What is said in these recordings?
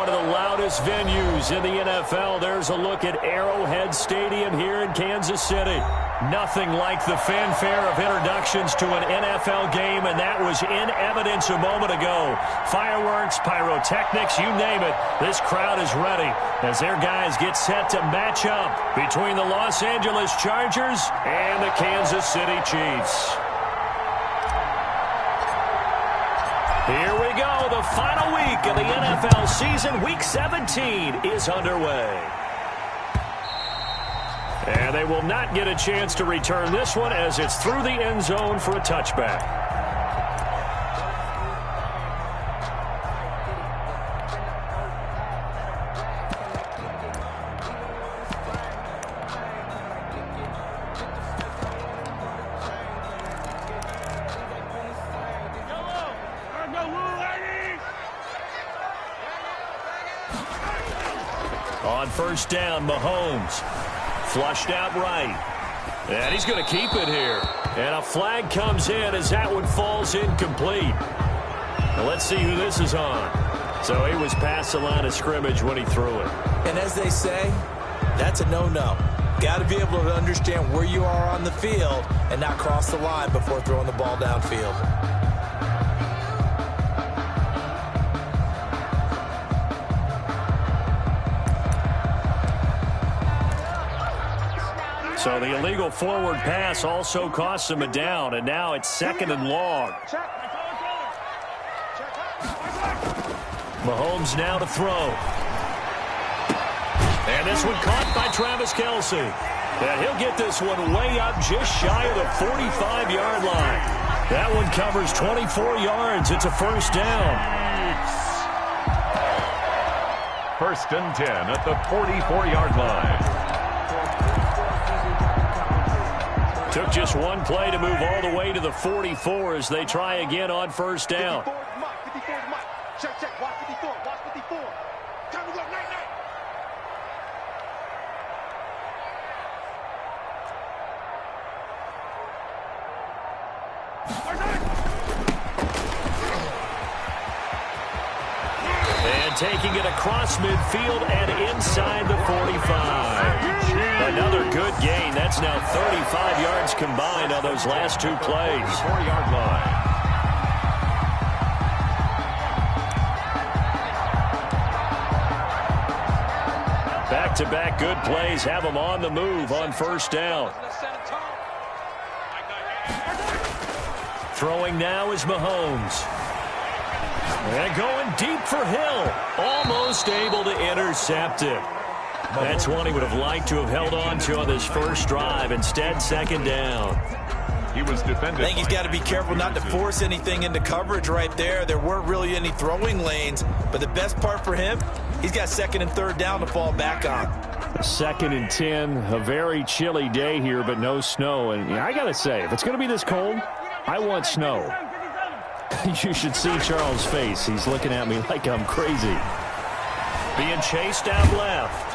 one of the loudest venues in the NFL. There's a look at Arrowhead Stadium here in Kansas City. Nothing like the fanfare of introductions to an NFL game, and that was in evidence a moment ago. Fireworks, pyrotechnics, you name it. This crowd is ready as their guys get set to match up between the Los Angeles Chargers and the Kansas City Chiefs. Here we go. The final week of the NFL season. Week 17 is underway. And they will not get a chance to return this one as it's through the end zone for a touchback. On first down, Mahomes. Flushed out right. And he's going to keep it here. And a flag comes in as that one falls incomplete. Now let's see who this is on. So he was past the line of scrimmage when he threw it. And as they say, that's a no-no. Got to be able to understand where you are on the field and not cross the line before throwing the ball downfield. So the illegal forward pass also costs him a down, and now it's 2nd and long. Mahomes now to throw. And this one caught by Travis Kelce. And he'll get this one way up just shy of the 45-yard line. That one covers 24 yards. It's a first down. 1st and 10 at the 44-yard line. Took just one play to move all the way to the 44 as they try again on first down. And taking it across midfield and inside the 45. Another good gain. That's now 35 yards combined on those last two plays. 4-yard line. Back-to-back good plays have them on the move on first down. Throwing now is Mahomes. And going deep for Hill. Almost able to intercept it. That's one he would have liked to have held on to on this first drive. Instead, 2nd down. He was defended. I think he's got to be careful not to force anything into coverage right there. There weren't really any throwing lanes. But the best part for him, he's got 2nd and 3rd down to fall back on. 2nd and 10. A very chilly day here, but no snow. And I got to say, if it's going to be this cold, I want snow. You should see Charles' face. He's looking at me like I'm crazy. Being chased out left.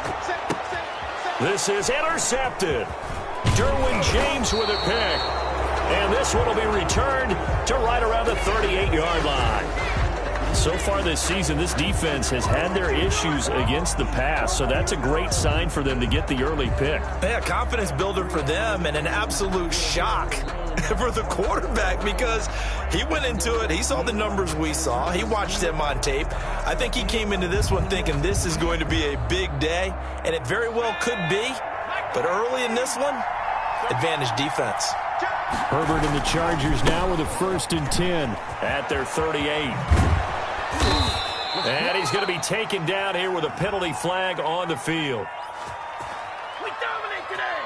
This is intercepted. Derwin James with a pick. And this one will be returned to right around the 38-yard line. So far this season, this defense has had their issues against the pass, so that's a great sign for them to get the early pick. Yeah, confidence builder for them and an absolute shock for the quarterback because he went into it. He saw the numbers we saw. He watched them on tape. I think he came into this one thinking this is going to be a big day, and it very well could be. But early in this one, advantage defense. Herbert and the Chargers now with a 1st and 10 at their 38. And he's going to be taken down here with a penalty flag on the field. We dominate today.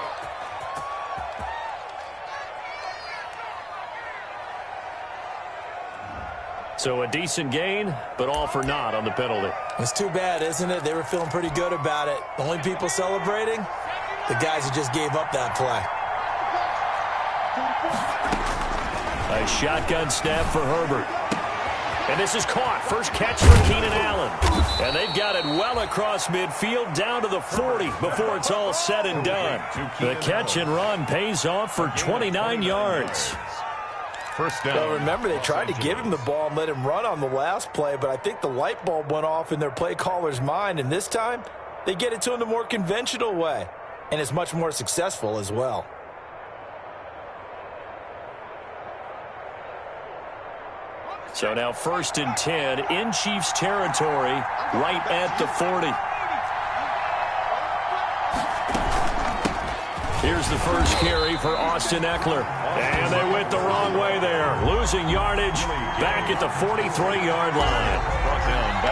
So a decent gain, but all for naught on the penalty. It's too bad, isn't it? They were feeling pretty good about it. The only people celebrating, the guys who just gave up that play. A shotgun snap for Herbert. And this is caught. First catch for Keenan Allen. And they've got it well across midfield down to the 40 before it's all said and done. The catch and run pays off for 29 yards. First down. Well, remember, they tried to give him the ball and let him run on the last play, but I think the light bulb went off in their play caller's mind, and this time they get it to him the more conventional way, and it's much more successful as well. So now 1st and 10 in Chiefs territory, right at the 40. Here's the first carry for Austin Eckler. And they went the wrong way there, losing yardage back at the 43-yard line.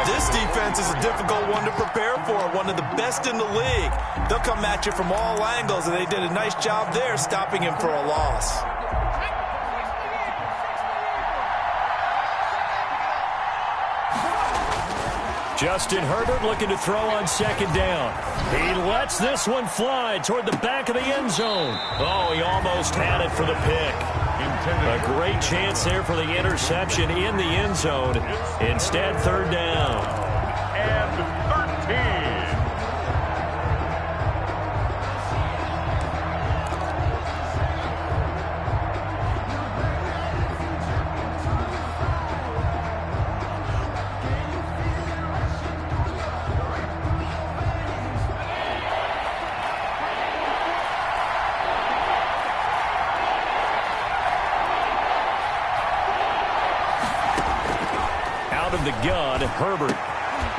This defense is a difficult one to prepare for, one of the best in the league. They'll come at you from all angles, and they did a nice job there stopping him for a loss. Justin Herbert looking to throw on 2nd down. He lets this one fly toward the back of the end zone. Oh, he almost had it for the pick. A great chance there for the interception in the end zone. Instead, 3rd down. And 13. Of the gun, Herbert.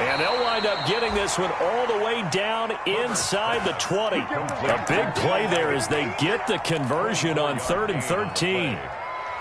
And they'll wind up getting this one all the way down inside the 20. A big play there as they get the conversion on 3rd and 13.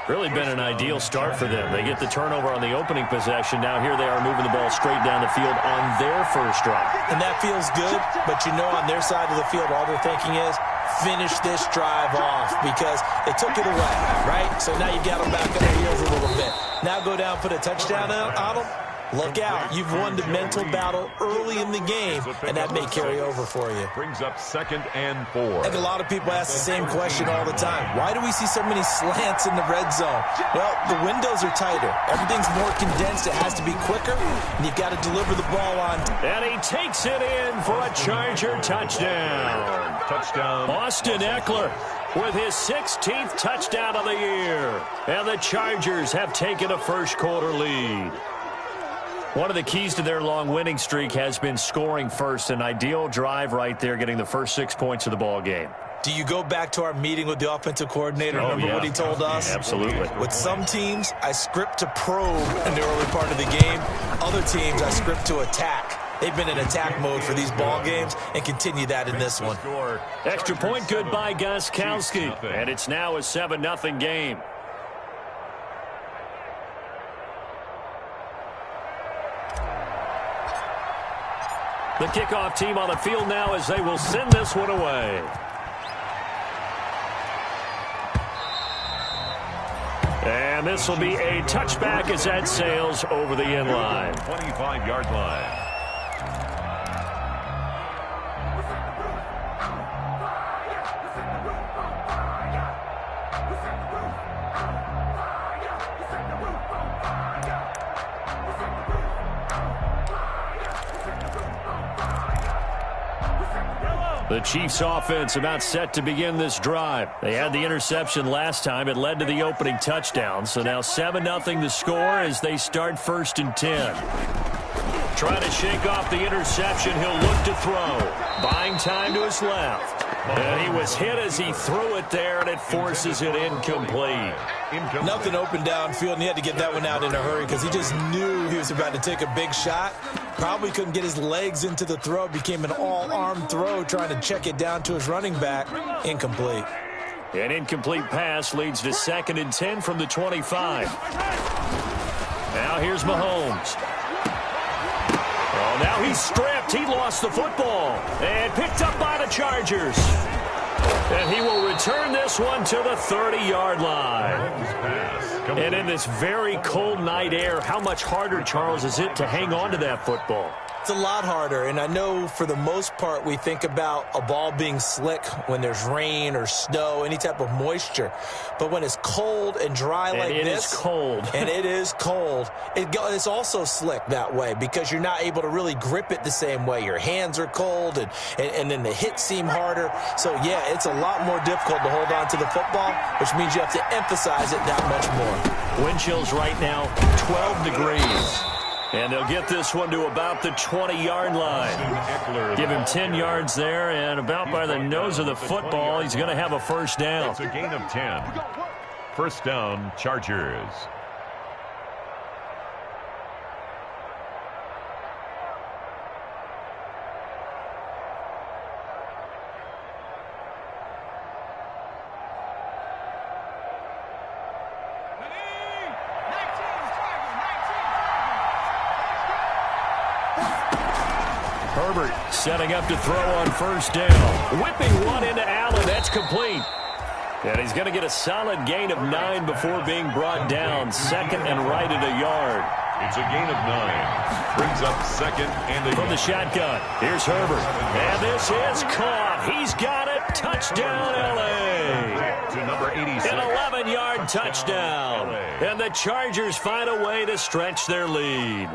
Really been an ideal start for them. They get the turnover on the opening possession. Now here they are moving the ball straight down the field on their first drive. And that feels good, but you know on their side of the field all they're thinking is finish this drive off because they took it away, right? So now you got them back on their heels a little bit. Now go down, put a touchdown on them. Look out. You've won the mental battle early in the game, and that may carry over for you. Brings up 2nd and 4. And a lot of people ask the same question all the time. Why do we see so many slants in the red zone? Well, the windows are tighter. Everything's more condensed. It has to be quicker, and you've got to deliver the ball on. And he takes it in for a Charger touchdown. Touchdown. Austin Eckler with his 16th touchdown of the year. And the Chargers have taken a first-quarter lead. One of the keys to their long winning streak has been scoring first. An ideal drive right there, getting the first 6 points of the ball game. Do you go back to our meeting with the offensive coordinator? Remember what he told us? Absolutely. With some teams, I script to probe in the early part of the game. Other teams, I script to attack. They've been in attack mode for these ball games and continue that in this one. Extra point good by Gostkowski. And it's now a 7-0 game. The kickoff team on the field now as they will send this one away. And this will be a touchback as that sails over the end line. 25-yard line. The Chiefs offense about set to begin this drive. They had the interception last time. It led to the opening touchdown. So now 7-0 the score as they start 1st and 10. Trying to shake off the interception. He'll look to throw. Buying time to his left. And he was hit as he threw it there, and it forces it incomplete. Nothing open downfield, and he had to get that one out in a hurry because he just knew he was about to take a big shot. Probably couldn't get his legs into the throw. Became an all-arm throw trying to check it down to his running back. Incomplete. An incomplete pass leads to 2nd and 10 from the 25. Now here's Mahomes. Oh, now he's stripped. He lost the football. And picked up by the Chargers. And he will return this one to the 30-yard line. And in this very cold night air, how much harder, Charles, is it to hang on to that football? It's a lot harder, and I know for the most part we think about a ball being slick when there's rain or snow, any type of moisture. But when it's cold and dry like this. It is cold. And it is cold. It's also slick that way because you're not able to really grip it the same way. Your hands are cold, and then the hits seem harder. So, yeah, it's a lot more difficult to hold on to the football, which means you have to emphasize it that much more. Wind chills right now, 12 degrees. And they'll get this one to about the 20-yard line. Give him 10 yards there, and about by the nose of the football, he's going to have a first down. It's a gain of 10. First down, Chargers. Herbert setting up to throw on first down. Whipping one into Allen. That's complete. And he's going to get a solid gain of 9 before being brought down. Second and right at a yard. It's a gain of 9. Brings up second and a From the shotgun, here's Herbert. And this is caught. He's got it. Touchdown, L.A. To number 86. An 11-yard touchdown. And the Chargers find a way to stretch their lead.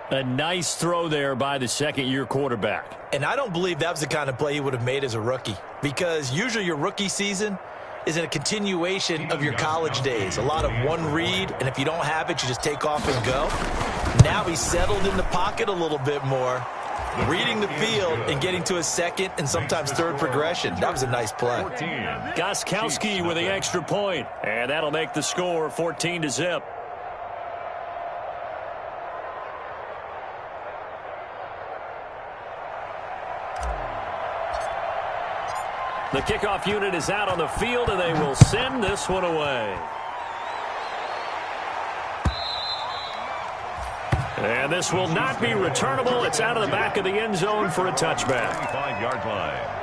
A nice throw there by the second-year quarterback. And I don't believe that was the kind of play he would have made as a rookie, because usually your rookie season is in a continuation of your college days. A lot of one read, and if you don't have it, you just take off and go. Now he's settled in the pocket a little bit more, reading the field and getting to a second and sometimes third progression. That was a nice play. Gostkowski with the extra point, and that'll make the score 14-0. The kickoff unit is out on the field, and they will send this one away. And this will not be returnable. It's out of the back of the end zone for a touchback. 25-yard line.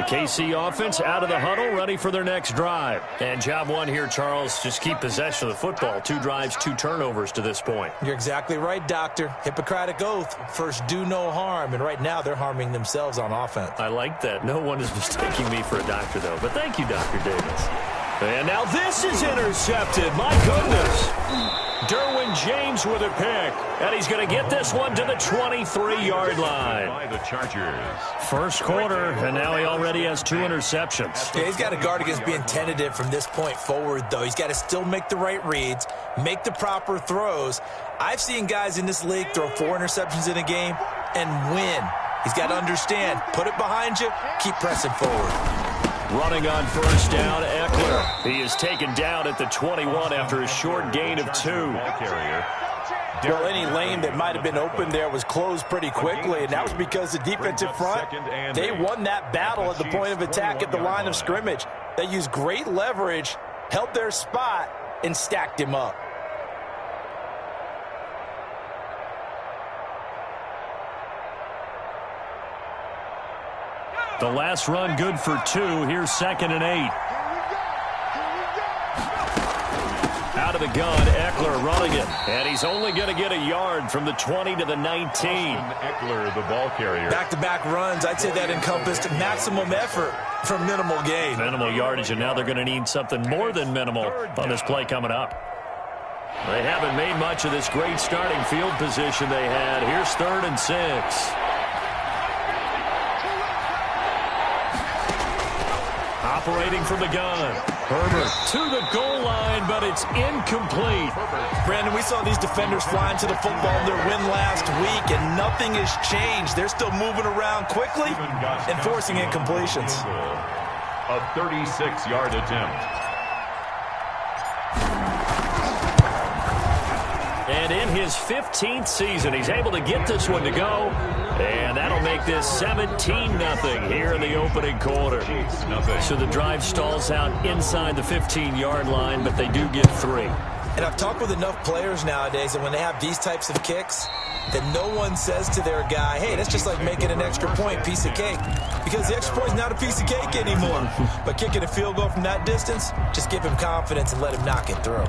KC offense out of the huddle, ready for their next drive. And job one here, Charles, just keep possession of the football. 2 drives, 2 turnovers to this point. You're exactly right, Doctor. Hippocratic oath. First, do no harm. And right now, they're harming themselves on offense. I like that. No one is mistaking me for a doctor, though. But thank you, Dr. Davis. And now this is intercepted. My goodness. Derwin James with a pick. And he's going to get this one to the 23-yard line. By the Chargers. First quarter, and now he already has 2 interceptions. Yeah, he's got to guard against being tentative from this point forward, though. He's got to still make the right reads, make the proper throws. I've seen guys in this league throw 4 interceptions in a game and win. He's got to understand, put it behind you, keep pressing forward. Running on first down, Eckler. He is taken down at the 21 after a short gain of 2. Well, any lane that might have been open there was closed pretty quickly, and that was because the defensive front, they won that battle at the point of attack at the line of scrimmage. They used great leverage, held their spot, and stacked him up. The last run good for 2. Here's 2nd and 8. Out of the gun, Eckler running it. And he's only going to get a yard from the 20 to the 19. Eckler, the ball carrier. Back-to-back runs, I'd say that encompassed maximum effort for minimal gain. Minimal yardage, and now they're going to need something more than minimal on this play coming up. They haven't made much of this great starting field position they had. Here's 3rd and 6. Operating from the gun. Herbert to the goal line, but it's incomplete. Brandon, we saw these defenders flying to the football in their win last week, and nothing has changed. They're still moving around quickly and forcing incompletions. A 36-yard attempt. And in his 15th season, he's able to get this one to go. And that'll make this 17-0 here in the opening quarter. So the drive stalls out inside the 15-yard line, but they do get 3. And I've talked with enough players nowadays that when they have these types of kicks, that no one says to their guy, hey, that's just like making an extra point, piece of cake. Because the extra point is not a piece of cake anymore. But kicking a field goal from that distance, just give him confidence and let him knock it through.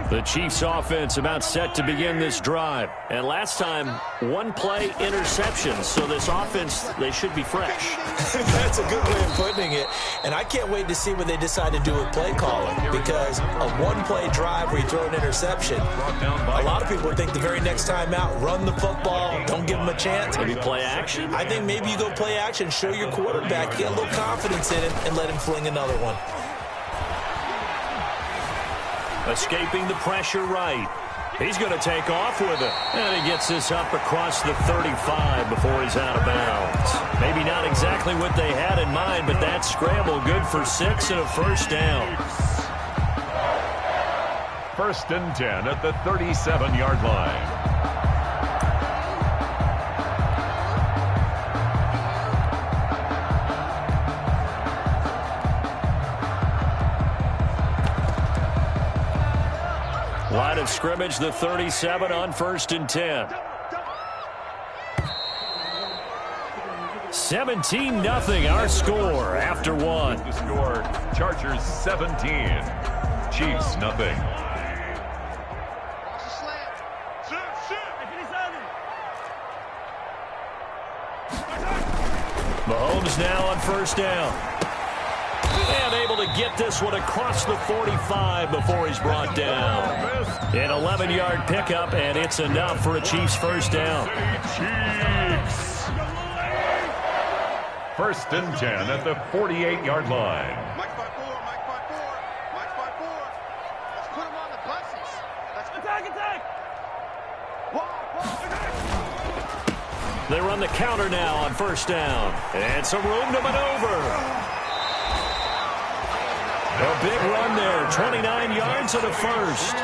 The Chiefs offense about set to begin this drive. And last time, one play interception. So this offense, they should be fresh. That's a good way of putting it. And I can't wait to see what they decide to do with play calling. Because a one-play drive where you throw an interception, a lot of people would think the very next time out, run the football, don't give them a chance. Maybe play action? I think maybe you go play action, show your quarterback, get a little confidence in him, and let him fling another one. Escaping the pressure right. He's going to take off with it. And he gets this up across the 35 before he's out of bounds. Maybe not exactly what they had in mind, but that scramble good for 6 and a first down. 1st and 10 at the 37-yard line. Line of scrimmage, the 37 on 1st and 10. 17-0 our score after one. The score, Chargers 17, Chiefs nothing. Mahomes now on 1st down. And able to get this one across the 45 before he's brought down. An 11-yard pickup, and it's enough for a Chiefs first down. Chiefs. 1st and 10 at the 48-yard line. They run the counter now on 1st down. And some room to maneuver. A big run there, 29 yards and a first.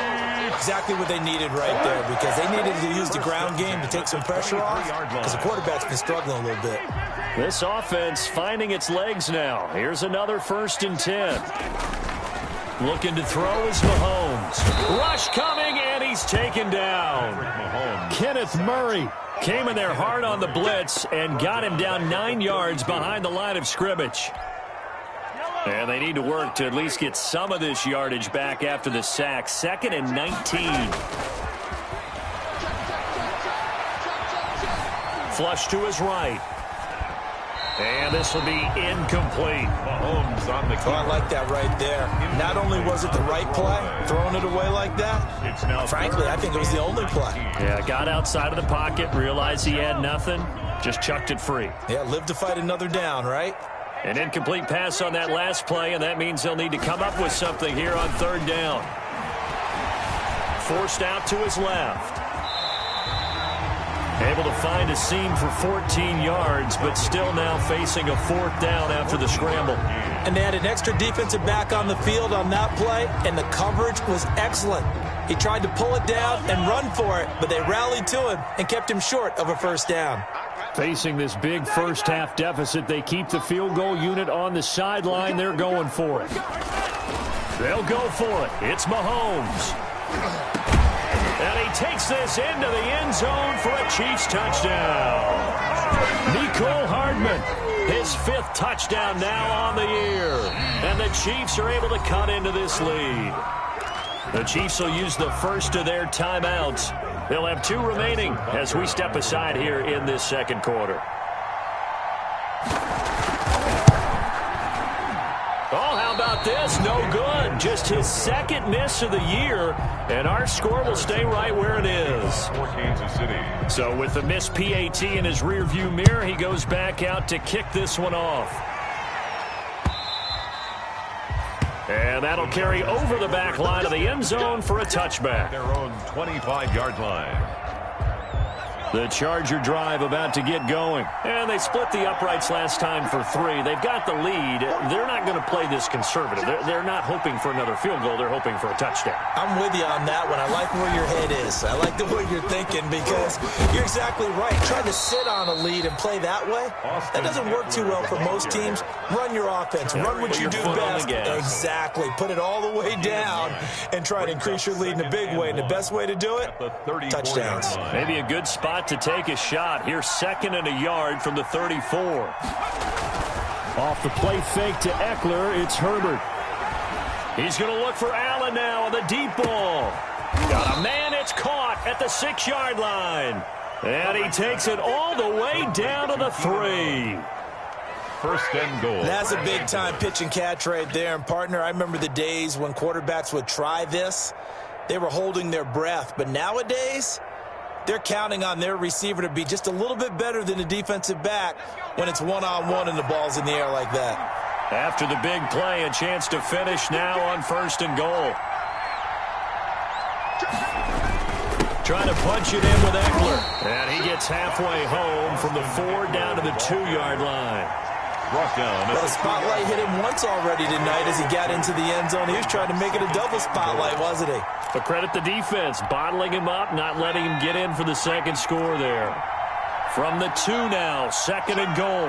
Exactly what they needed right there, because they needed to use the ground game to take some pressure off, because the quarterback's been struggling a little bit. This offense finding its legs now. Here's another 1st and 10. Looking to throw is Mahomes. Rush coming, and he's taken down. Kenneth Murray came in there hard on the blitz and got him down 9 yards behind the line of scrimmage. And they need to work to at least get some of this yardage back after the sack. 2nd and 19. Flush to his right. And this will be incomplete. Mahomes on the I like that right there. Not only was it the right play, throwing it away like that, frankly, I think it was the only play. Yeah, got outside of the pocket, realized he had nothing, just chucked it free. Yeah, live to fight another down, right? An incomplete pass on that last play, and that means they'll need to come up with something here on 3rd down. Forced out to his left. Able to find a seam for 14 yards, but still now facing a 4th down after the scramble. And they had an extra defensive back on the field on that play, and the coverage was excellent. He tried to pull it down and run for it, but they rallied to him and kept him short of a 1st down. Facing this big first-half deficit, they keep the field goal unit on the sideline. They're going for it. They'll go for it. It's Mahomes. And he takes this into the end zone for a Chiefs touchdown. Mecole Hardman, his 5th touchdown now on the year. And the Chiefs are able to cut into this lead. The Chiefs will use the first of their timeouts. They'll have 2 remaining as we step aside here in this 2nd quarter. Oh, how about this? No good. Just his 2nd miss of the year, and our score will stay right where it is. For Kansas City. So with the missed PAT in his rearview mirror, he goes back out to kick this one off. And that'll carry over the back line of the end zone for a touchback. Their own 25-yard line. The Charger drive about to get going. And they split the uprights last time for 3. They've got the lead. They're not going to play this conservative. They're not hoping for another field goal. They're hoping for a touchdown. I'm with you on that one. I like where your head is. I like the way you're thinking because you're exactly right. Trying to sit on a lead and play that way, that doesn't work too well for most teams. Run your offense. Run what you do best. Exactly. Put it all the way down and try to increase your lead in a big way. And the best way to do it, touchdowns. Maybe a good spot to take a shot. Here's 2nd and a yard from the 34. Off the play fake to Eckler, it's Herbert. He's going to look for Allen now on the deep ball. Got a man, it's caught at the 6-yard line. And he takes it all the way down to the 3. 1st and goal. That's a big-time pitch and catch right there. And, partner, I remember the days when quarterbacks would try this. They were holding their breath. But nowadays, they're counting on their receiver to be just a little bit better than the defensive back when it's one-on-one and the ball's in the air like that. After the big play, a chance to finish now on 1st and goal. Trying to punch it in with Eckler. And he gets halfway home from the 4 down to the 2-yard line. The spotlight hit him once already tonight as he got into the end zone. He was trying to make it a double spotlight, wasn't he? But credit the defense, bottling him up, not letting him get in for the 2nd score there. From the 2 now, 2nd and goal.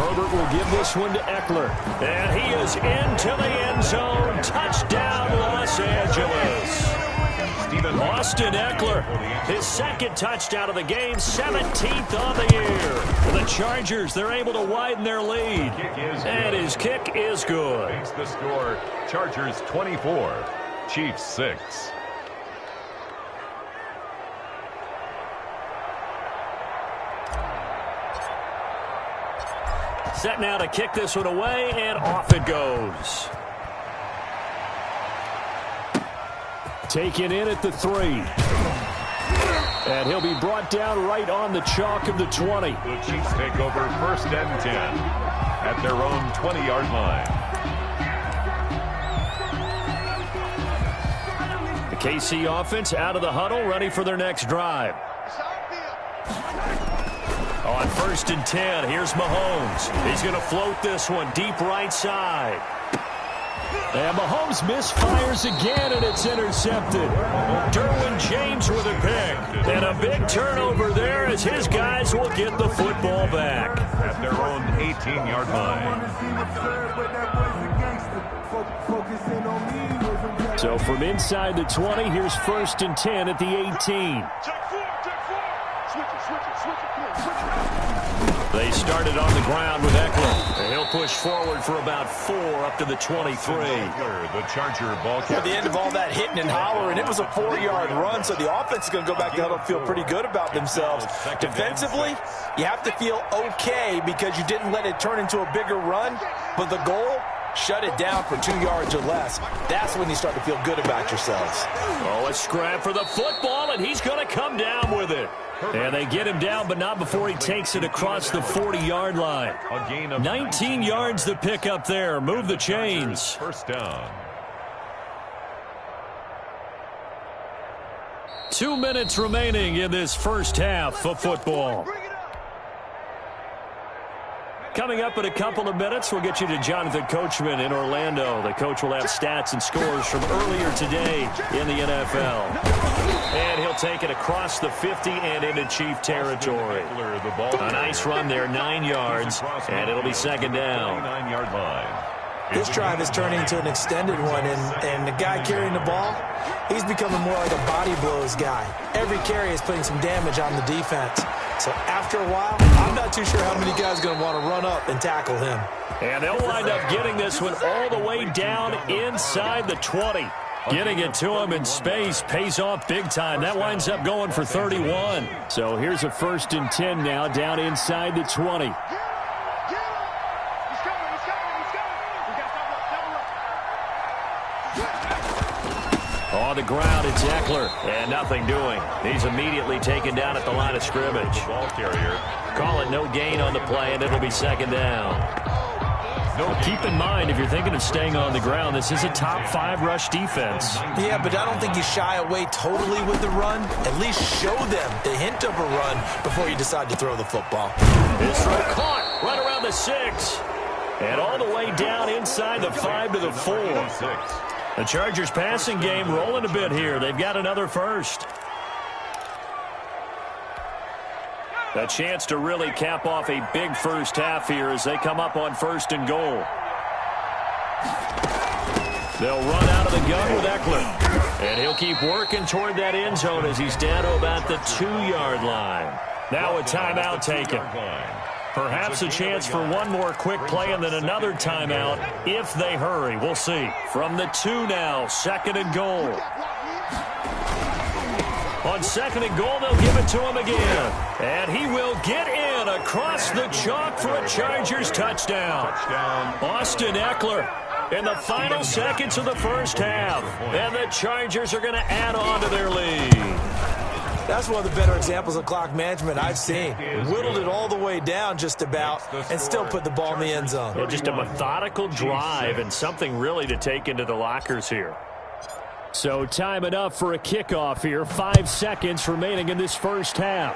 Herbert will give this one to Eckler. And he is into the end zone. Touchdown, Los Angeles. Austin Eckler, his 2nd touchdown of the game, 17th on the year. The Chargers, they're able to widen their lead. And his kick is good. Makes the score, Chargers 24, Chiefs 6. Set now to kick this one away, and off it goes. Taken in at the 3. And he'll be brought down right on the chalk of the 20. The Chiefs take over 1st and 10 at their own 20-yard line. The KC offense out of the huddle, ready for their next drive. On 1st and 10, here's Mahomes. He's going to float this one deep right side. And Mahomes misfires again, and it's intercepted. Derwin James with a pick. And a big turnover there as his guys will get the football back. At their own 18-yard line. So from inside the 20, here's 1st and 10 at the 18. They started on the ground with Eckler. And he'll push forward for about 4 up to the 23. The Charger ball At the end of all that hitting and hollering, it was a 4-yard run, so the offense is going to go back to huddle and feel pretty good about themselves. Defensively, you have to feel okay because you didn't let it turn into a bigger run, but the goal, shut it down for 2 yards or less. That's when you start to feel good about yourselves. Oh, a scrap for the football, and he's going to come down with it. And they get him down, but not before he takes it across the 40-yard line. 19 yards to pick up there. Move the chains. 1st down. 2 minutes remaining in this first half of football. Coming up in a couple of minutes, we'll get you to Jonathan Coachman in Orlando. The coach will have stats and scores from earlier today in the NFL. And he'll take it across the 50 and into Chief territory. A nice run there, 9 yards, and it'll be 2nd down. 9-yard line. This drive is turning into an extended one, and the guy carrying the ball, he's becoming more like a body blows guy. Every carry is putting some damage on the defense. So after a while, I'm not too sure how many guys are going to want to run up and tackle him. And they'll wind up getting this one all the way down inside the 20. Getting it to him in space pays off big time. That winds up going for 31. So here's a 1st and 10 now down inside the 20. On the ground, it's Eckler, and nothing doing. He's immediately taken down at the line of scrimmage. Ball carrier. Call it no gain on the play, and it'll be 2nd down. Keep in mind, if you're thinking of staying on the ground, this is a top 5 rush defense. Yeah, but I don't think you shy away totally with the run. At least show them the hint of a run before you decide to throw the football. This throw caught right around the 6. And all the way down inside the 5 to the 4. The Chargers passing game rolling a bit here. They've got another first. A chance to really cap off a big first half here as they come up on 1st and goal. They'll run out of the gun with Eckler. And he'll keep working toward that end zone as he's down to about the 2-yard line. Now a timeout taken. Perhaps a chance for one more quick play and then another timeout if they hurry. We'll see. From the 2 now, 2nd and goal. On 2nd and goal, they'll give it to him again. And he will get in across the chalk for a Chargers touchdown. Austin Eckler in the final seconds of the first half. And the Chargers are going to add on to their lead. That's one of the better examples of clock management I've seen. Whittled it all the way down just about and still put the ball in the end zone. Yeah, just a methodical drive and something really to take into the lockers here. So time enough for a kickoff here. 5 seconds remaining in this first half.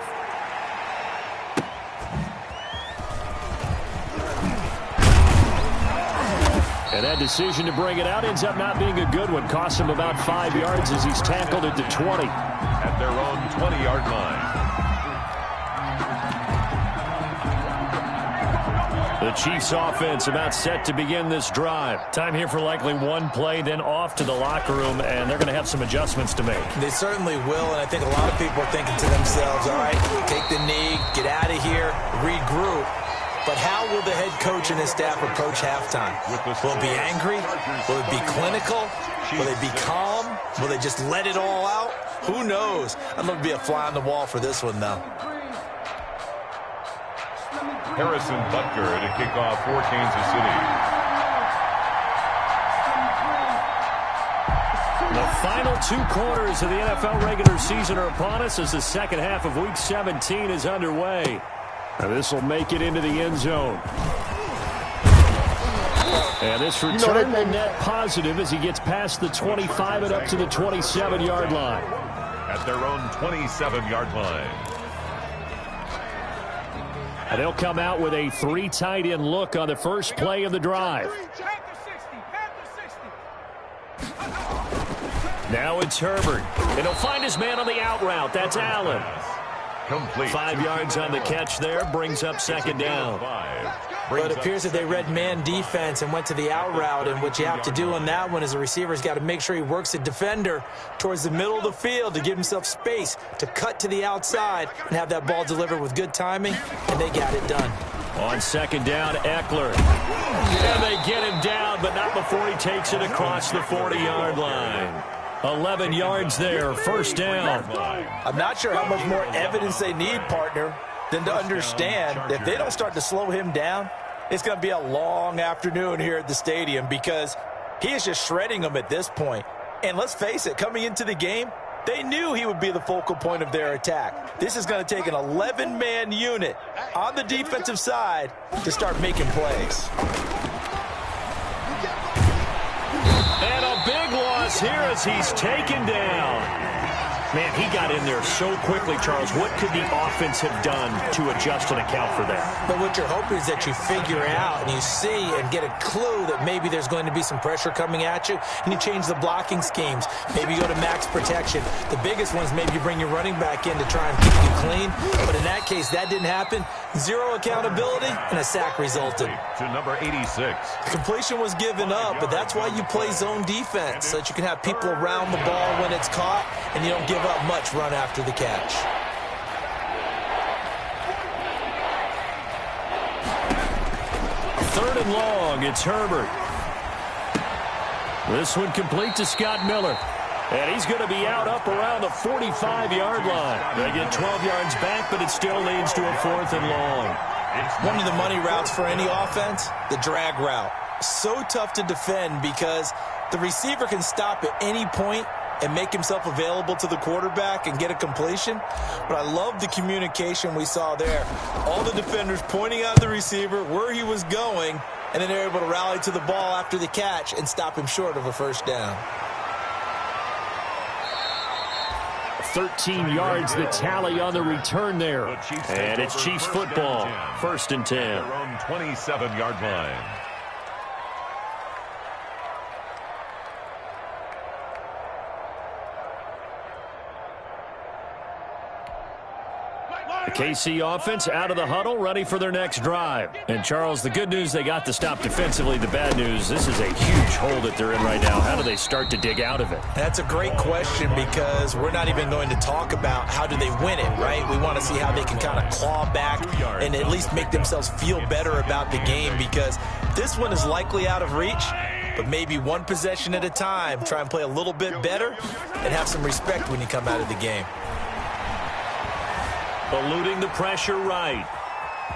And that decision to bring it out ends up not being a good one. Costs him about 5 yards as he's tackled at the 20. At their own 20-yard line. The Chiefs offense about set to begin this drive. Time here for likely one play, then off to the locker room, and they're going to have some adjustments to make. They certainly will, and I think a lot of people are thinking to themselves, all right, take the knee, get out of here, regroup. But how will the head coach and his staff approach halftime? Will it be angry? Will it be clinical? Will they be calm? Will they just let it all out? Who knows? I'd love to be a fly on the wall for this one, though. Harrison Butker to kick off for Kansas City. The final 2 quarters of the NFL regular season are upon us as the second half of Week 17 is underway. And this will make it into the end zone. And this return will net positive as he gets past the 25 and up to the 27-yard line. At their own 27-yard line. And they'll come out with a 3 tight end look on the first play of the drive. Now it's Herbert. And he'll find his man on the out route. That's Allen. Complete. 5 yards on the catch there. Brings up 2nd down. But it appears that they read man defense and went to the out route. And what you have to do on that one is a receiver's got to make sure he works the defender towards the middle of the field to give himself space to cut to the outside and have that ball delivered with good timing. And they got it done. On 2nd down, Eckler. And they get him down, but not before he takes it across the 40-yard line. 11 yards there, 1st down. I'm not sure how much more evidence they need, partner, than to understand that if they don't start to slow him down, it's going to be a long afternoon here at the stadium because he is just shredding them at this point. And let's face it, coming into the game, they knew he would be the focal point of their attack. This is going to take an 11-man unit on the defensive side to start making plays. And a big loss here as he's taken down. Man, he got in there so quickly, Charles. What could the offense have done to adjust and account for that? But what you're hoping is that you figure out and you see and get a clue that maybe there's going to be some pressure coming at you, and you change the blocking schemes. Maybe you go to max protection. The biggest ones, maybe you bring your running back in to try and keep you clean. But in that case, that didn't happen. 0 accountability, and a sack resulted. To number 86. The completion was given up, but that's why you play zone defense, so that you can have people around the ball when it's caught, and you don't give up much run after the catch. Third and long, it's Herbert. This one complete to Scott Miller. And he's going to be out up around the 45-yard line. They get 12 yards back, but it still leads to a 4th and long. One of the money routes for any offense, the drag route. So tough to defend because the receiver can stop at any point and make himself available to the quarterback and get a completion. But I love the communication we saw there. All the defenders pointing out the receiver, where he was going, and then they're able to rally to the ball after the catch and stop him short of a first down. 13 yards the tally on the return there. And it's Chiefs football. 1st and 10. Their own 27-yard line. The KC offense out of the huddle, ready for their next drive. And, Charles, the good news, they got the stop defensively. The bad news, this is a huge hole that they're in right now. How do they start to dig out of it? That's a great question, because we're not even going to talk about how do they win it, right? We want to see how they can kind of claw back and at least make themselves feel better about the game, because this one is likely out of reach. But maybe one possession at a time, try and play a little bit better and have some respect when you come out of the game. Eluding the pressure right.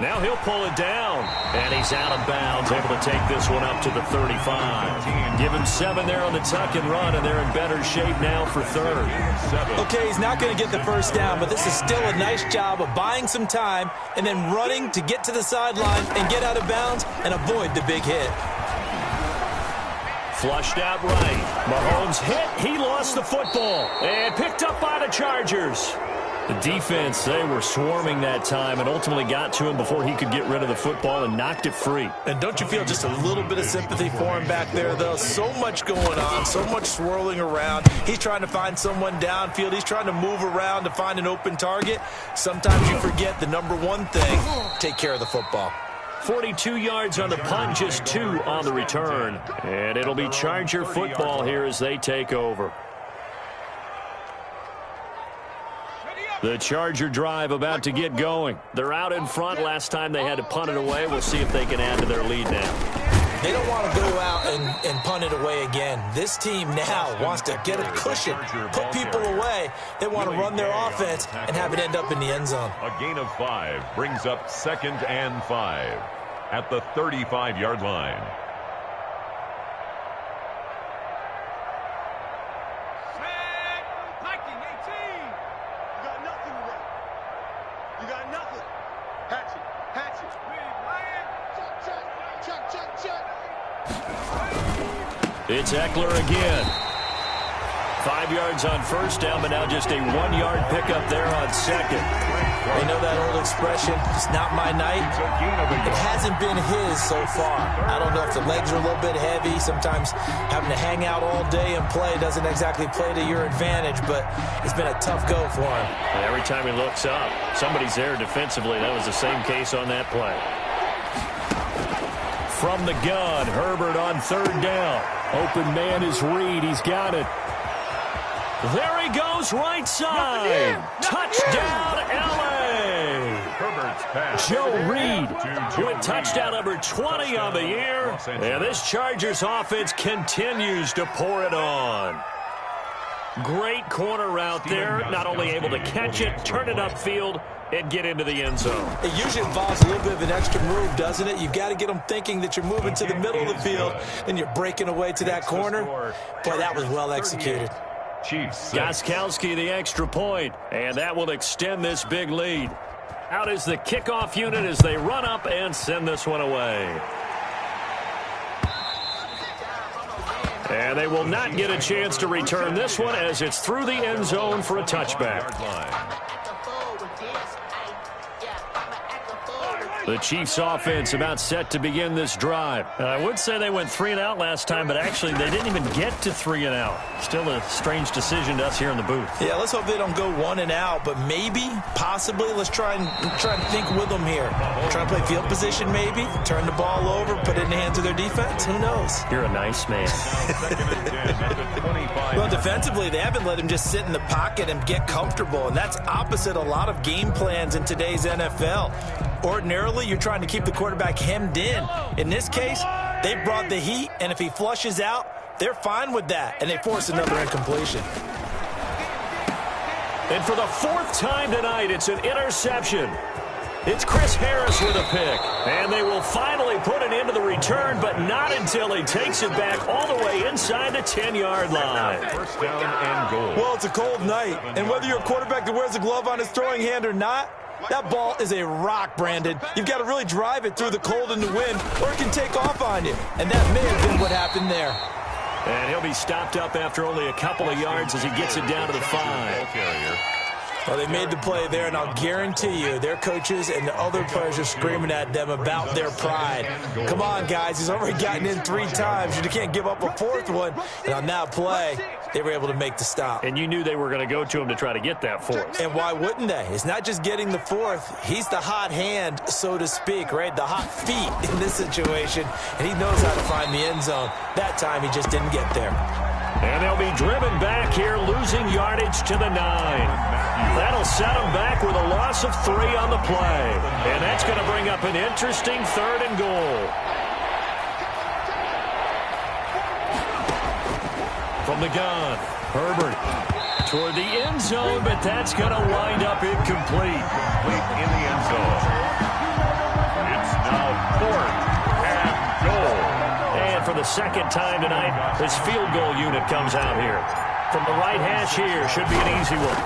Now he'll pull it down. And he's out of bounds, able to take this one up to the 35. Give him 7 there on the tuck and run, and they're in better shape now for 3rd. Okay, he's not going to get the first down, but this is still a nice job of buying some time and then running to get to the sideline and get out of bounds and avoid the big hit. Flushed out right. Mahomes hit. He lost the football. And picked up by the Chargers. The defense, they were swarming that time and ultimately got to him before he could get rid of the football and knocked it free. And don't you feel just a little bit of sympathy for him back there, though? So much going on, so much swirling around. He's trying to find someone downfield. He's trying to move around to find an open target. Sometimes you forget the number one thing, take care of the football. 42 yards on the punt, just 2 on the return. And it'll be Charger football here as they take over. The Charger drive about to get going. They're out in front. Last time they had to punt it away. We'll see if they can add to their lead now. They don't want to go out and punt it away again. This team now wants to get a cushion, put people away. They want to run their offense and have it end up in the end zone. A gain of 5 brings up 2nd and 5 at the 35-yard line. It's Eckler again. 5 yards on first down, but now just a 1-yard pickup there on 2nd. They know that old expression, it's not my night. It hasn't been his so far. I don't know if the legs are a little bit heavy. Sometimes having to hang out all day and play doesn't exactly play to your advantage, but it's been a tough go for him. And every time he looks up, somebody's there defensively. That was the same case on that play. From the gun, Herbert on 3rd down. Open man is Reed. He's got it. There he goes, right side. Touchdown, L.A. Herbert's pass. Joe Reed with touchdown number 20 on the year. And this Chargers offense continues to pour it on. Great corner route there. Not only able to catch it, turn it upfield, and get into the end zone. It usually involves a little bit of an extra move, doesn't it? You've got to get them thinking that you're moving to the middle of the field, and you're breaking away to that corner. Boy, that was well executed. Gostkowski the extra point, and that will extend this big lead. Out is the kickoff unit as they run up and send this one away. And they will not get a chance to return this one as it's through the end zone for a touchback. The Chiefs offense about set to begin this drive. I would say they went 3 and out last time, but actually they didn't even get to 3 and out. Still a strange decision to us here in the booth. Yeah, let's hope they don't go 1 and out, but maybe, possibly, let's try and think with them here. Try and play field position maybe, turn the ball over, put it in the hands of their defense. Who knows? You're a nice man. Well, defensively, they haven't let him just sit in the pocket and get comfortable, and that's opposite a lot of game plans in today's NFL. Ordinarily, you're trying to keep the quarterback hemmed in. In this case, they brought the heat, and if he flushes out, they're fine with that, and they force another incompletion. And for the 4th time tonight, it's an interception. It's Chris Harris with a pick, and they will finally put it into the return, but not until he takes it back all the way inside the 10-yard line. 1st down and goal. Well, it's a cold night, and whether you're a quarterback that wears a glove on his throwing hand or not, That ball is a rock, Brandon. You've got to really drive it through the cold and the wind, or it can take off on you. And that may have been what happened there. And he'll be stopped up after only a couple of yards as he gets it down to the 5. Well, they made the play there, and I'll guarantee you their coaches and the other players are screaming at them about their pride. Come on, guys. He's already gotten in 3 times. You can't give up a 4th one. And on that play, they were able to make the stop. And you knew they were going to go to him to try to get that 4th. And why wouldn't they? It's not just getting the 4th. He's the hot hand, so to speak, right? The hot feet in this situation. And he knows how to find the end zone. That time, he just didn't get there. And they'll be driven back here, losing yardage to the 9. That'll set them back with a loss of 3 on the play. And that's going to bring up an interesting 3rd and goal. From the gun, Herbert toward the end zone, but that's going to wind up incomplete. Complete in the end zone. It's now 4th and goal. And for the 2nd time tonight, his field goal unit comes out here. From the right hash here, should be an easy one.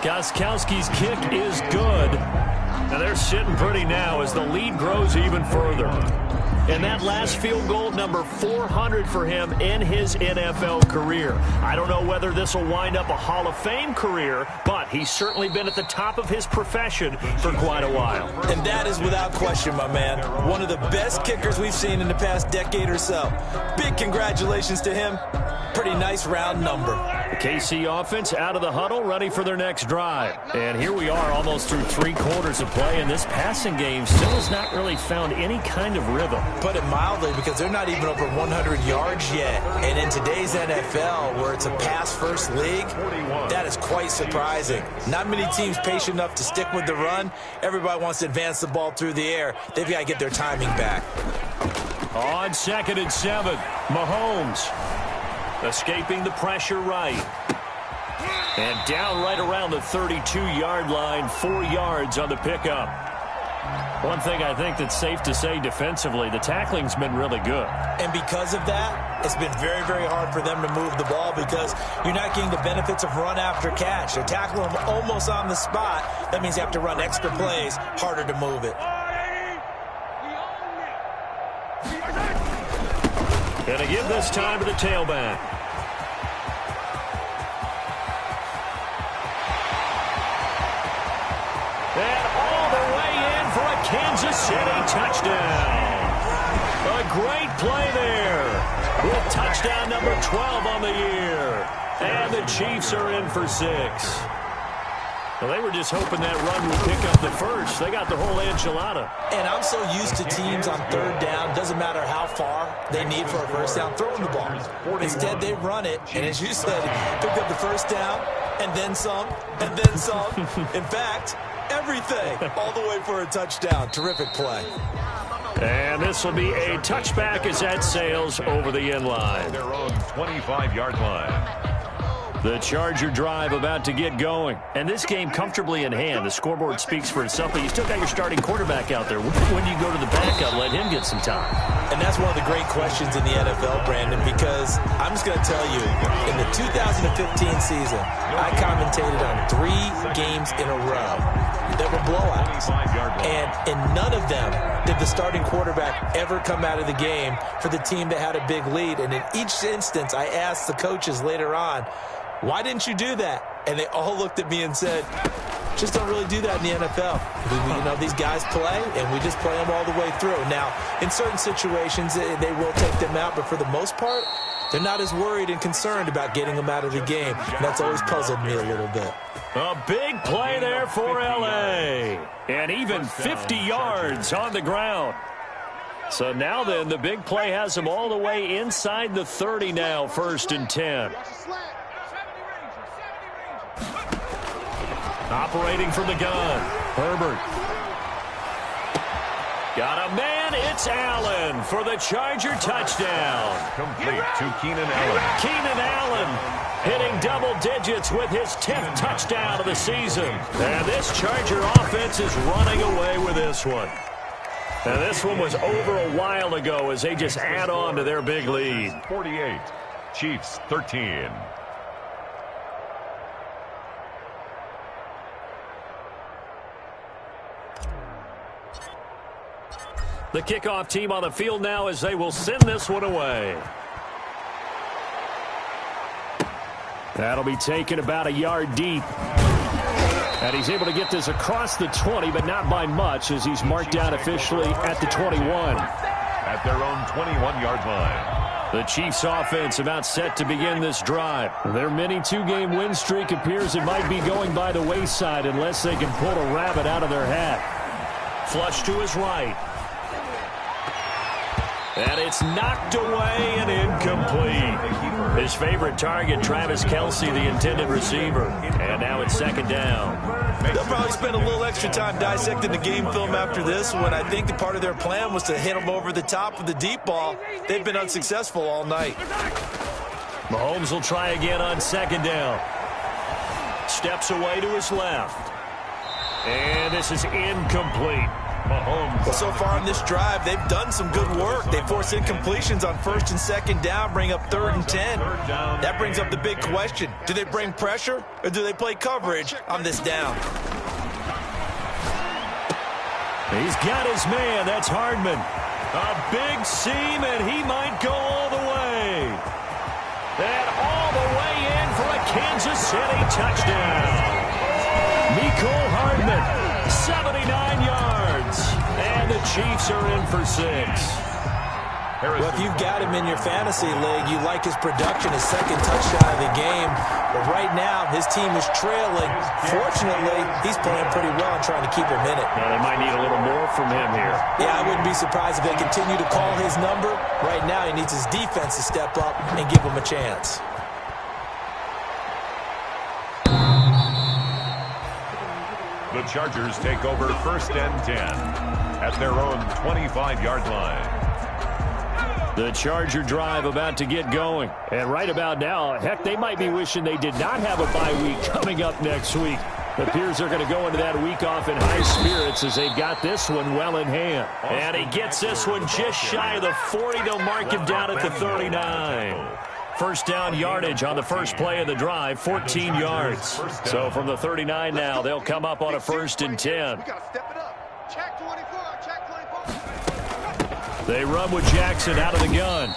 Gostkowski's kick is good. Now they're sitting pretty now as the lead grows even further. And that last field goal, number 400 for him in his NFL career. I don't know whether this will wind up a Hall of Fame career, but he's certainly been at the top of his profession for quite a while. And that is without question, my man. One of the best kickers we've seen in the past decade or so. Big congratulations to him. Pretty nice round number. The KC offense out of the huddle, ready for their next drive. And here we are almost through 3 quarters of play, and this passing game still has not really found any kind of rhythm. Put it mildly, because they're not even over 100 yards yet. And in today's NFL, where it's a pass-first league, that is quite surprising. Not many teams patient enough to stick with the run. Everybody wants to advance the ball through the air. They've got to get their timing back. On 2nd and 7, Mahomes escaping the pressure right. And down right around the 32-yard line, 4 yards on the pickup. One thing I think that's safe to say defensively, the tackling's been really good. And because of that, it's been very, very hard for them to move the ball because you're not getting the benefits of run after catch. They're tackling them almost on the spot. That means you have to run extra plays, harder to move it. Going to give this time to the tailback. And all the way in for a Kansas City touchdown. A great play there with touchdown number 12 on the year. And the Chiefs are in for 6. Well, they were just hoping that run would pick up the first. They got the whole enchilada. And I'm so used to teams on 3rd down, doesn't matter how far they need for a first down, throwing the ball. Instead, they run it, and as you said, picked up the first down, and then some, and then some. In fact, everything, all the way for a touchdown. Terrific play. And this will be a touchback as that sails over the end line. Their own 25-yard line. The Charger drive about to get going. And this game comfortably in hand. The scoreboard speaks for itself, but you still got your starting quarterback out there. When do you go to the backup, let him get some time? And that's one of the great questions in the NFL, Brandon, because I'm just going to tell you, in the 2015 season, I commentated on 3 games in a row that were blowouts. And in none of them did the starting quarterback ever come out of the game for the team that had a big lead. And in each instance, I asked the coaches later on, why didn't you do that? And they all looked at me and said, just don't really do that in the NFL. You know, these guys play, and we just play them all the way through. Now, in certain situations, they will take them out, but for the most part, they're not as worried and concerned about getting them out of the game. And that's always puzzled me a little bit. A big play there for L.A. And even 50 yards on the ground. So now then, the big play has them all the way inside the 30 now, 1st and 10. Operating from the gun, Herbert. Got a man, it's Allen for the Charger touchdown. Complete to Keenan Allen. Keenan Allen hitting double digits with his 10th touchdown of the season. And this Charger offense is running away with this one. And this one was over a while ago as they just add on to their big lead. 48, Chiefs 13. The kickoff team on the field now as they will send this one away. That'll be taken about a yard deep. And he's able to get this across the 20, but not by much as he's marked down officially at the 21. At their own 21-yard line. The Chiefs offense about set to begin this drive. Their mini two-game win streak appears it might be going by the wayside unless they can pull a rabbit out of their hat. Flush to his right. And it's knocked away and incomplete. His favorite target, Travis Kelce, the intended receiver. And now it's second down. They'll probably spend a little extra time dissecting the game film after this one. I think that part of their plan was to hit him over the top with the deep ball. They've been unsuccessful all night. Mahomes will try again on second down. Steps away to his left. And this is incomplete. Mahomes. Well, so far in this drive, they've done some good work. They force incompletions on first and second down, bring up 3rd and 10. That brings up the big question. Do they bring pressure or do they play coverage on this down? He's got his man. That's Hardman. A big seam, and he might go all the way. And all the way in for a Kansas City touchdown. Mecole Hardman. 79 yards, and the Chiefs are in for 6. Well, if you've got him in your fantasy league, you like his production, his second touchdown of the game. But right now, his team is trailing. Fortunately, he's playing pretty well and trying to keep him in it. Now, they might need a little more from him here. Yeah, I wouldn't be surprised if they continue to call his number. Right now, he needs his defense to step up and give him a chance. The Chargers take over 1st and 10 at their own 25-yard line. The Charger drive about to get going. And right about now, heck, they might be wishing they did not have a bye week coming up next week. It appears they're going to go into that week off in high spirits as they've got this one well in hand. And he gets this one just shy of the 40. They'll mark him down at the 39. First down yardage on the first play of the drive, 14 yards. So from the 39 now, they'll come up on a 1st and 10. They run with Jackson out of the gun.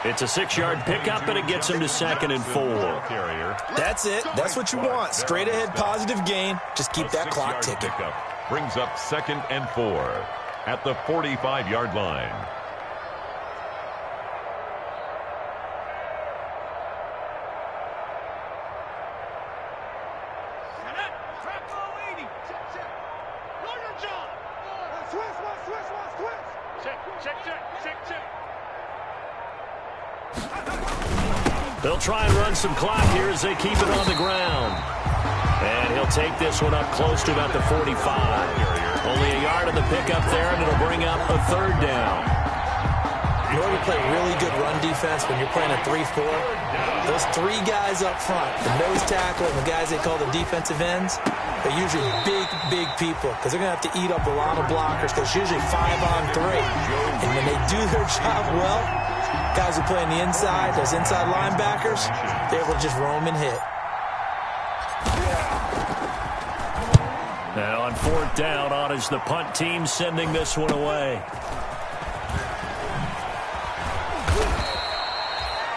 It's a 6-yard pickup, and it gets him to 2nd and 4. That's it. That's what you want. Straight ahead positive gain. Just keep that clock ticking. Brings up 2nd and 4 at the 45-yard line. They'll try and run some clock here as they keep it on the ground. And he'll take this one up close to about the 45. Only a yard on the pickup there, and it'll bring up a 3rd down. In order to play really good run defense when you're playing a 3-4, those 3 guys up front, the nose tackle and the guys they call the defensive ends, they're usually big people because they're going to have to eat up a lot of blockers because it's usually 5-on-3. And when they do their job well, guys who play on the inside, those inside linebackers, they're able to just roam and hit. Now on 4th down, on is the punt team sending this one away.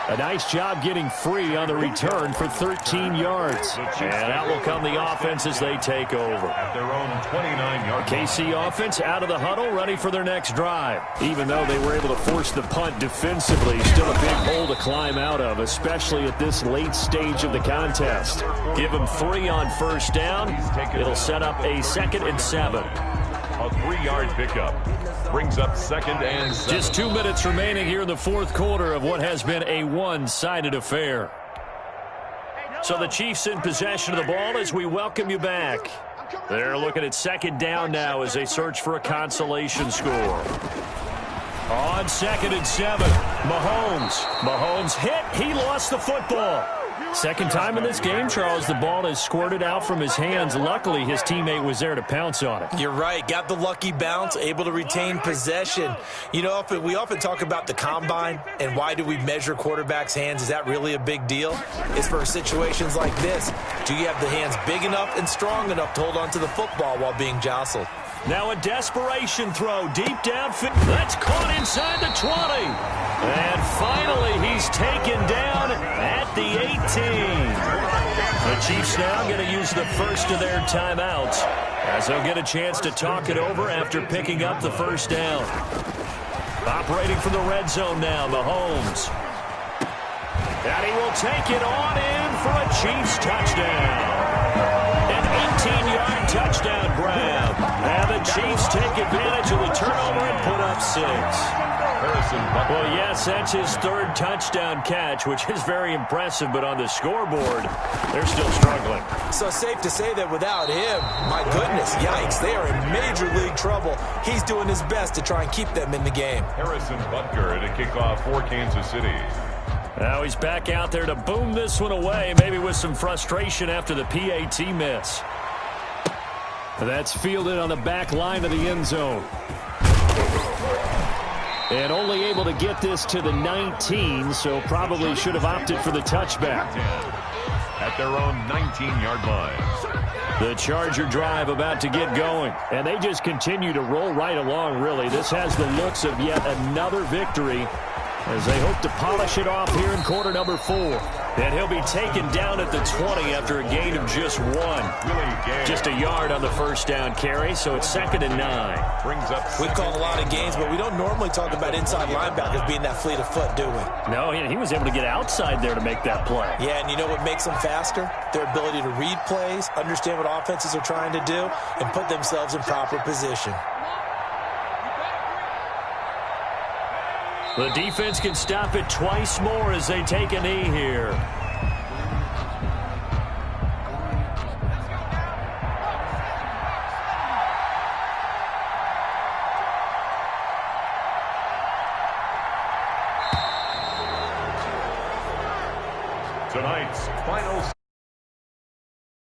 A nice job getting free on the return for 13 yards. And out will come the offense as they take over. At their own 29-yard KC offense out of the huddle, ready for their next drive. Even though they were able to force the punt defensively, still a big hole to climb out of, especially at this late stage of the contest. Give them 3 on 1st down. It'll set up a 2nd and 7. A 3-yard pickup. Brings up 2nd and 7. Just 2 minutes remaining here in the 4th quarter of what has been a one-sided affair. So the Chiefs in possession of the ball as we welcome you back. They're looking at 2nd down now as they search for a consolation score. On 2nd and 7, Mahomes hit. He lost the football. Second time in this game, Charles, the ball has squirted out from his hands. Luckily, his teammate was there to pounce on it. You're right. Got the lucky bounce, able to retain possession. You know, we often talk about the combine and why do we measure quarterbacks' hands. Is that really a big deal? It's for situations like this. Do you have the hands big enough and strong enough to hold on to the football while being jostled? Now a desperation throw deep downfield. That's caught inside the 20. And finally, he's taken down at the 18. The Chiefs now going to use the first of their timeouts as they'll get a chance to talk it over after picking up the first down. Operating from the red zone now, Mahomes. And he will take it on in for a Chiefs touchdown. An 18-yard touchdown grab. And the Chiefs take advantage of the turnover and put up 6. Well, yes, that's his third touchdown catch, which is very impressive, but on the scoreboard, they're still struggling. So safe to say that without him, my goodness, yikes, they are in major league trouble. He's doing his best to try and keep them in the game. Harrison Butker to kick off for Kansas City. Now he's back out there to boom this one away, maybe with some frustration after the PAT miss. That's fielded on the back line of the end zone. And only able to get this to the 19, so probably should have opted for the touchback. At their own 19-yard line. The Charger drive about to get going. And they just continue to roll right along, really. This has the looks of yet another victory as they hope to polish it off here in quarter number 4. And he'll be taken down at the 20 after a gain of just 1. Just a yard on the first down carry, so it's 2nd and 9. Brings up. We've called a lot of games, but we don't normally talk about inside linebackers being that fleet of foot, do we? No, he was able to get outside there to make that play. Yeah, and you know what makes them faster? Their ability to read plays, understand what offenses are trying to do, and put themselves in proper position. The defense can stop it twice more as they take a knee here. Tonight's final